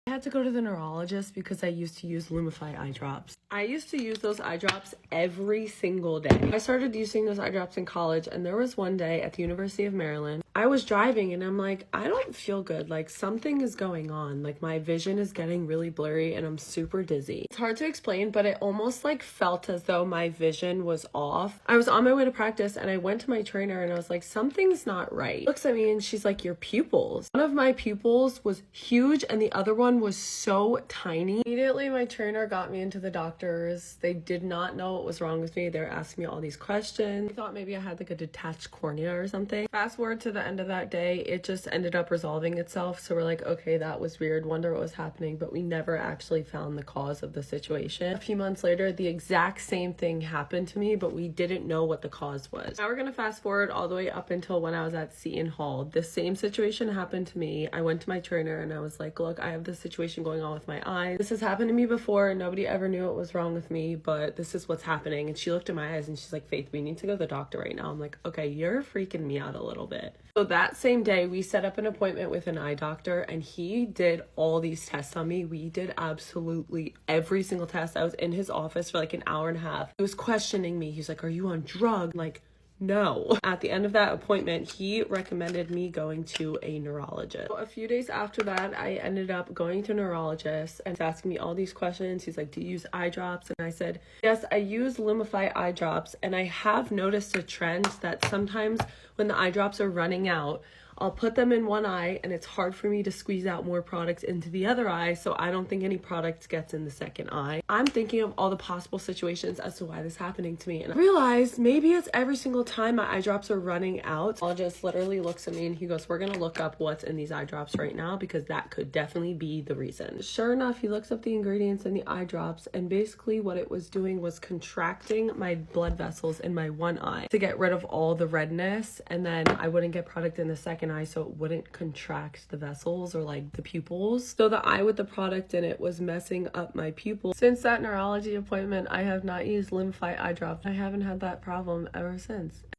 I had to go to the neurologist because I used to use Lumify eye drops. I used to use those eye drops every single day. I started using those eye drops in college, and there was one day at the University of Maryland, I was driving and I'm like, I don't feel good. Like something is going on. Like my vision is getting really blurry and I'm super dizzy. It's hard to explain, but it almost like felt as though my vision was off. I was on my way to practice and I went to my trainer and I was like, something's not right. She looks at me and she's like, your pupils. One of my pupils was huge and the other one was so tiny. Immediately my trainer got me into the doctors. They did not know what was wrong with me. They were asking me all these questions. I thought maybe I had like a detached cornea or something. Fast forward to the end of that day, it just ended up resolving itself. So we're like, okay, that was weird. Wonder what was happening, but we never actually found the cause of the situation. A few months later, the exact same thing happened to me, but we didn't know what the cause was. Now we're gonna fast forward all the way up until when I was at Seton Hall. The same situation happened to me. I went to my trainer and I was like, look, I have this situation going on with my eyes. This has happened to me before and nobody ever knew what was wrong with me, but this is what's happening. And she looked at my eyes and she's like, Faith, we need to go to the doctor right now. I'm like, okay, you're freaking me out a little bit. So that same day, we set up an appointment with an eye doctor and he did all these tests on me. We did absolutely every single test. I was in his office for like an hour and a half. He was questioning me. He's like, are you on drugs? Like, no. At the end of that appointment, he recommended me going to a neurologist. So a few days after that, I ended up going to a neurologist and he's asking me all these questions. He's like, do you use eye drops? And I said, yes, I use Lumify eye drops. And I have noticed a trend that sometimes when the eye drops are running out, I'll put them in one eye and it's hard for me to squeeze out more products into the other eye, so I don't think any product gets in the second eye. I'm thinking of all the possible situations as to why this is happening to me, and I realized maybe it's every single time my eye drops are running out. The neurologist literally looks at me and he goes, we're gonna look up what's in these eye drops right now because that could definitely be the reason. Sure enough, he looks up the ingredients in the eye drops and basically what it was doing was contracting my blood vessels in my one eye to get rid of all the redness, and then I wouldn't get product in the second eye so it wouldn't contract the vessels or like the pupils. So the eye with the product in it was messing up my pupils. Since that neurology appointment, I have not used Lumify eye drops. I haven't had that problem ever since.